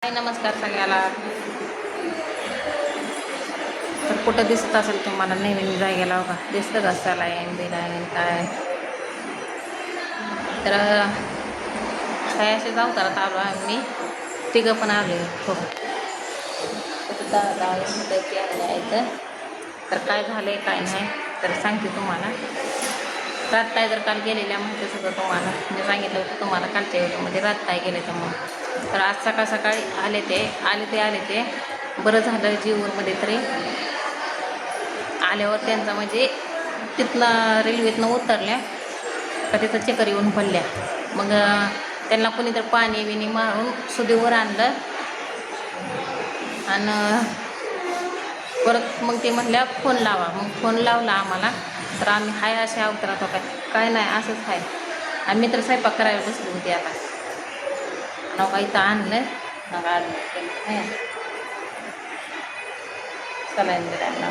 नमस्कार सगळ्याला. तर कुठं दिसत असेल तुम्हाला नवीन जागेला बघा, दिसतच असायला बिलाईन काय तर काय असे जाऊ करत आलो आम्ही तिघं पण आलो हो. यायचं तर काय झालंय काय नाही तर सांगते तुम्हाला. रातताय जर काल गेलेल्या माहिती सगळं तुम्हाला मी सांगितलं होतं तुम्हाला कालच्या व्हिडिओमध्ये. रातताय गेले तर मग तर आज सकाळ सकाळी आले ते बरं झालं जीवरमध्ये तरी आल्यावर त्यांचा म्हणजे तिथनं रेल्वेतनं उतरल्या का तिथं चक्कर येऊन पडल्या. मग त्यांना कोणीतरी पाणी बिणी मारून सुदीवर आणलं आणि परत मग ते म्हटल्या फोन लावा. मग फोन लावला आम्हाला तर आम्ही हाय असे अवतरात काय नाही असंच आहे. आम्ही तर स्वयंपाक करायला बसली होती. आता नका इथं आणलं नका आणलं सलाईन दिला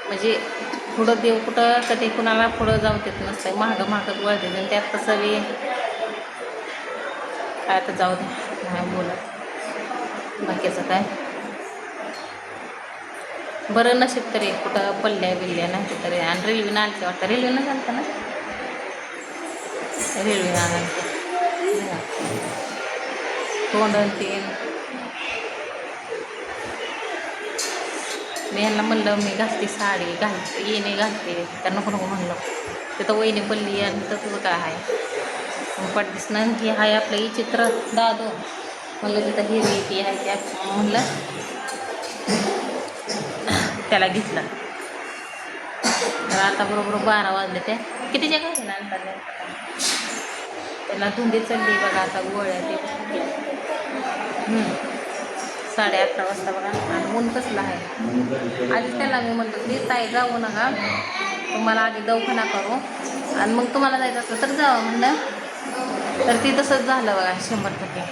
म्हणजे पुढं देव कुठं कधी कुणाला पुढं जाऊ देत नसतं. महागच वळते आणि त्यात तसं बी काय तर जाऊ दे नाही बोलत बाकीचं काय. बरं नशीब तरी कुठं पल्ल्या बिल्ल्या नाही तरी. आणि रेल्वेनं आलते वाटतं. रेल्वेनं चालतं ना रेल्वेनं आणायचं तोंड तीन. मी ह्यांना म्हणलं मी घालते साडी घालते येणे घालते तर नको म्हणलं. तिथं वहिनी पल्ली आणि तर तुझं काय आहे पडदिसणं हे आहे आपलं ही चित्र दादो म्हणलं तिथं हिरवी ती आहे त्या म्हणलं त्याला घेतलं. तर आता बरोबर 12 वाजले. त्या कितीच्या घरी ना त्याला धुंदी चढली बघा. आता गोळ्या ते 11:30 वाजता बघा. आणि ऊन कसलं आहे. आधीच त्याला मी म्हणतो प्लीज ताई जाऊ नका तुम्हाला आधी दवाखाना करू आणि मग तुम्हाला जायचं असलं तर जावं म्हणलं. तर ती तसंच झालं बघा 100%.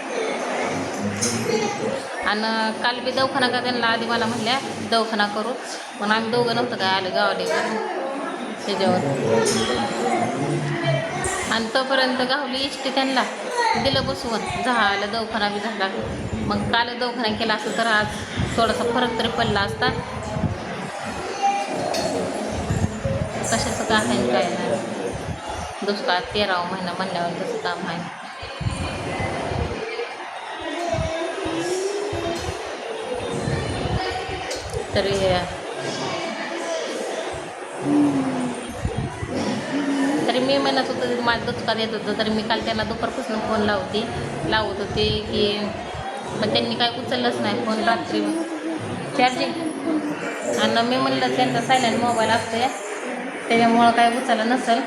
आणि काल बी दवाखाना का त्यांना आधी मला म्हणल्या दवाखाना करू पण आम्ही दोघं नव्हतं काय आलं गावाला त्याच्यावर. आणि तोपर्यंत गावली इष्टी त्यांना दिलं बसवून झालं दवाखाना बी झाला. मग काल दवाखाना केला असं तर आज थोडासा फरक तरी पडला असता. कशाचं काय आहे काय नाही. दुष्काळ 13वा महिना म्हणल्यावर तसं काम आहे. तरी मी म्हणत होतं माझं दुष्काळ येत होतं. तर मी काल त्यांना दुपारपासून फोन लावत होते की पण त्यांनी काय उचललंच नाही फोन रात्री चार्जिंग. आणि मी म्हणलं त्यांचा सायलेंट मोबाईल असतो त्याच्यामुळं काय उचललं नसेल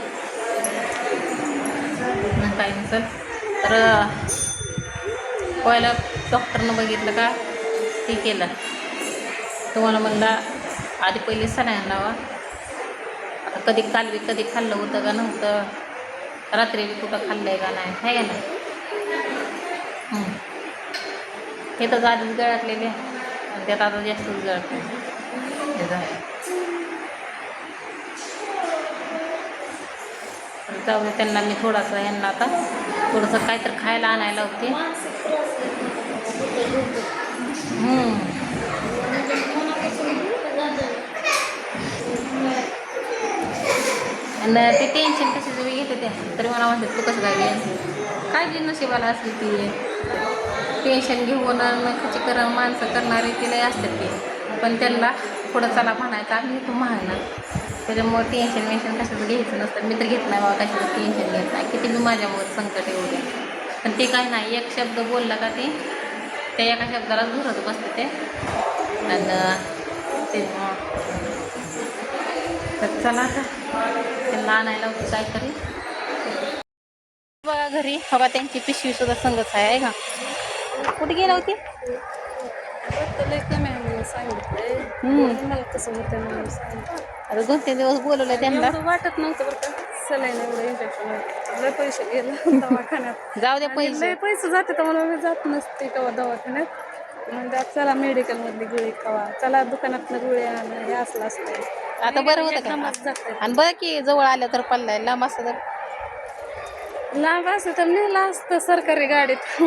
काय नसेल. तर पहिलं डॉक्टरनं बघितलं का ते केलं तुम्हाला म्हणला आधी पहिले सलाईन लावा. आता कधी खाल्लं होतं का नव्हतं रात्री बी कुठं खाल्लं आहे का नाही आहे का नाही. हे तर आधीच गळाटलेले आणि त्यात आता जास्तच गळत हे झालं. जाऊ दे त्यांना मी थोडासा यांना आता थोडंसं काहीतरी खायला आणायला होते. आणि ते टेन्शन कशाचं मी घेते त्या तरी मला म्हणतात तू कसं काय घ्यायचं काय जी नशिबाला असली ती टेन्शन घेऊन नकाची माणसं करणारे तिला असतात ते पण त्यांना पुढं चला म्हणायचं आम्ही तू म्हणायला. त्याच्यामुळे टेन्शन कशाचं घ्यायचं नसतं. मी तर घेत नाही बाबा कशाचं टेन्शन घ्यायचं नाही. किती मी माझ्यामुळे संकट येऊ द्या पण ते काय नाही. एक शब्द बोलला का ते त्या एका शब्दाला धरत बसते ते. आणि ते तर चला आता त्यांना आणायला होती काहीतरी बघा घरी बघा त्यांची पिशवी सुद्धा संगच आहे का. कुठे गेला होती आता 2-3 दिवस बोलवलं त्यांना वाटत नव्हतं बरं का सलाईन एवढं इंजेक्शन लय पैसे गेलं दवाखान्यात. जाऊ दे लय पैसे जाते तर म्हणून मी जात नसते तेव्हा दवाखान्यात. म्हणजे चला मेडिकलमधली गोळी खावा चला दुकानातनं गोळी आणा हे असलं असतं. आता बरं होतं एकदमच का? जाते. आणि बरं की जवळ आलं तर पल्लाय, लांब असतं तर लांब असं तर नेलं असतं सरकारी गाडीत.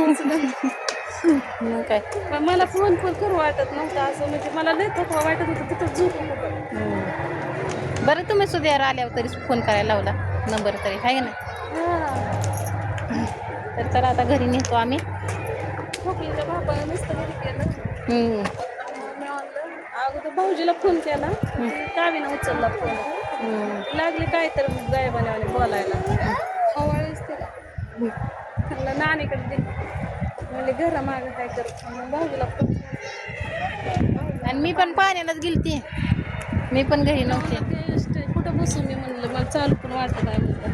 मग काय. पण मला फोन पण करू वाटत नव्हतं असं, म्हणजे मला लय थकवा वाटत होतं तिथं झोपून होतं. बरं तुम्ही सुद्धा आल्यावर तरी फोन करायला लावला नंबर तरी आहे ना. तर चला आता घरी नेतो आम्ही. खोकलीच्या बापाला नुसतं घरी केलं. हम्म. मग मी म्हणलं अगोदर भाऊजीला फोन केला, ती कावीनं उचलला फोन. ती लागली काय तर गायबाने बोलायला. खवळलीच तिला. म्हणलं नानीकडे दे. म्हणले घरा मागं काय करत. मग भाऊजीला फोन केला. आणि मी पण पाण्यालाच गेलती. मी पण घरी नव्हते. कुठं बसू मी म्हणलं, मला चालू पण वाटत आहे म्हणलं.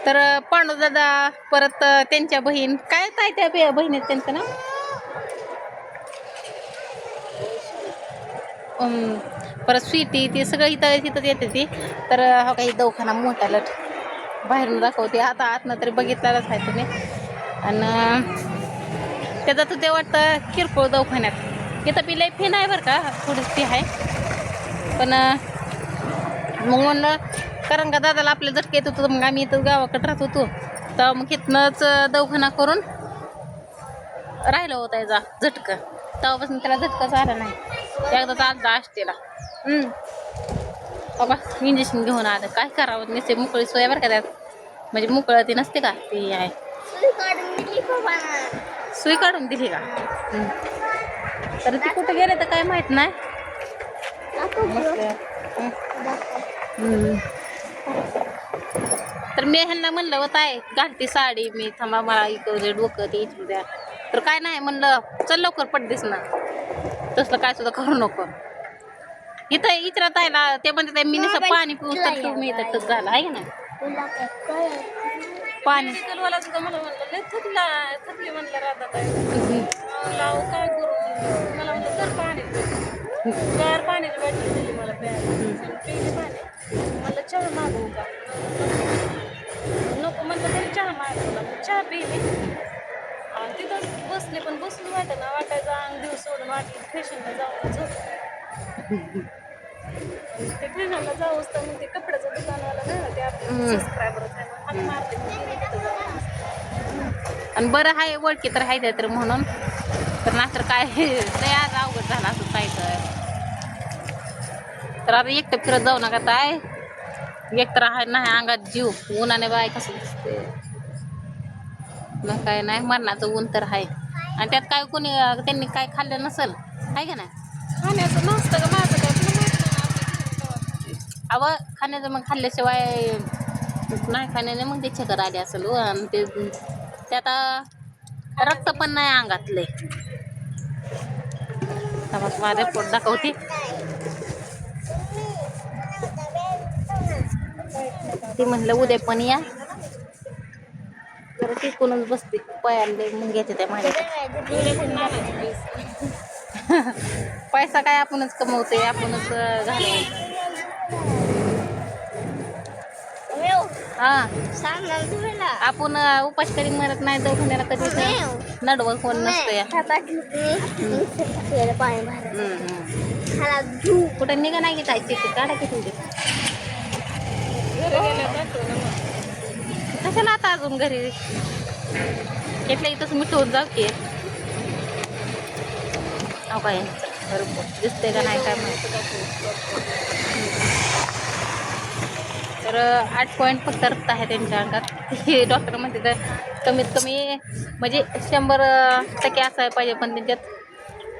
तर पांडुदादा परत त्यांच्या बहीण काय काय त्या बहिणीत त्यांचं ना परत स्वीटी ते सगळं इथं तिथंच येते ती. तर हा काही दवाखाना मोठा लट बाहेरून दाखवते, आता आतनं तरी बघितलेलाच आहे तुम्ही. आणि त्याचा तर ते वाटतं किरकोळ दवाखान्यात इथं बी लई फी नाही बरं का, थोडीच फी आहे. पण मग म्हणलं कारण का दादाला आपल्या झटका येत होतं, मग आम्ही इथं गावाकडे राहत होतो तर मग इथनंच दवाखाना करून राहिलं होता याचा झटका. तेव्हापासून त्याला झटकाच आला नाही. एकदाच आलता आष्टीला. बाबा इंजेक्शन घेऊन आलं, काय करावं. नसते मोकळी सोया बरं का त्यात, म्हणजे मोकळं ती नसते का ती आहे. सुई काढून दिली का? तर ती कुठं गेले तर काय माहित नाही. तर मी ह्यांना म्हणलं होतं आहे घालती साडी मी, थांबा मला इकडं दे डोकं ते इचरू द्या. तर काय नाही म्हणलं चल लवकर पडतेस ना, तसलं काय सुद्धा करू नको. इथं इचरत आहे ना ते म्हणते मी नुसतं पाणी पिऊस तर तुम्ही इथं टच झालं आहे ना पाणी. मेडिकलवाला सुद्धा मला म्हणलं लय थकली म्हणलं राधा काय लाव काय करू म्हणलं. मला म्हणलं तर पाणी गार पाण्याची बाटली दिली मला प्यायला. पिली पाणी. म्हणलं चहा मागवू का? नको म्हणलं तरी चहा मागवला. चहा पिली आणि तिथं बसले, पण बसून वाटायचं अंग दिवस सोडून वाटलं फॅशनला जाऊन झोप. ते फॅशनला जाऊच तर मग ते कपड्याचं दुकानवाला नाही ते आपले सबस्क्रायबरच आहे, मग हात मारते मग गेले तिथं जाऊन. आणि बरं आहे ओळखी तर आहे तर म्हणून. तर नाहीतर काय लय आज अवघड झालं असं काय तर आता एकटं फिरत जाऊ नका काय. एकतर आहे नाही अंगात जीव, उन्हाने बाय कसं दिसते. मग काय नाही मरणाचं ऊन तर आहे. आणि त्यात काय कोणी त्यांनी काय खाल्लं नसेल आहे का नाही. खाण्याचं नसतं का माझं काय तुला माहित नाही. अवं खाण्याचं मग खाल्ल्याशिवाय नाही खाण्याने मग ते चक्कर आले असेल व. आणि ते त्यात रक्त पण नाही अंगातले. माझे पोट दाखवते. ती म्हणलं उद्या पण या. तर ती कोणच बसते पायाले मग घेते त्या माझ्या. पैसा काय आपणच कमवतोय, आपणच घालवायचा. हा आपण उपास करी मरत नाही, दवाखान्याला कधी नडवं कोण नसतं. कुठं निघा नाही घेतायची काढा किती कशाला आता अजून घरी घेतल्या इथंच मिठवून जाऊ की. अहो काय बरोबर दिसते का नाही काय माहिती. तर 8 पॉईंट फक्त रक्त आहे त्यांच्या अंगात. हे डॉक्टर म्हणते तर कमीत कमी म्हणजे 100% असायला पाहिजे, पण त्यांच्यात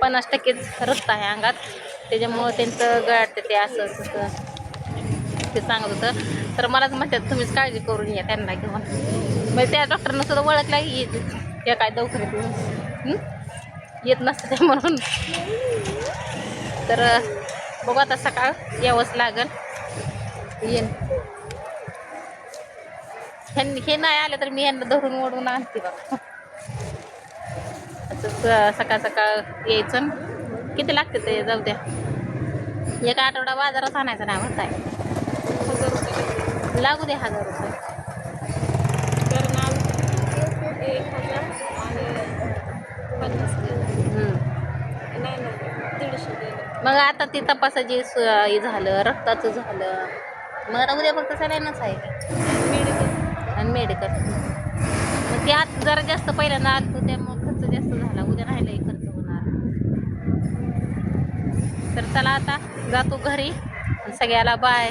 50%च रक्त आहे अंगात. त्याच्यामुळं त्यांचं गळाट ते असं तसं ते सांगत होतं. तर मलाच म्हणतात तुम्हीच काळजी करून या त्यांना घेऊन. म्हणजे त्या डॉक्टरनं सुद्धा ओळखला येत त्या काय दवाखान्यात येत नसतं त्या म्हणून. तर बघू आता सकाळ यावंच लागल. येईन हे नाही आलं तर मी यांना धरून ओढून आणते बघा. असं सकाळ सकाळ यायचं. किती लागते ते जाऊ द्या. एक आठवडा बाजारात आणायचा नाही म्हणताय. 1000 रुपये लागू दे 1000 रुपये. कारण आज 1000 आणि 50 गेलं. नाही नाही 150 गेलं. मग आता ते तपासाची हे झालं, रक्ताचं झालं, मग आता उद्या फक्त सलाईनच आहे मेडिकल आणि मेडिकल. मग ते आत जरा जास्त पहिल्यांदा आत होत्या, मग खर्च जास्त झाला, उद्या राहिलाही खर्च होणार. तर चला आता जातो घरी, सगळ्याला बाय.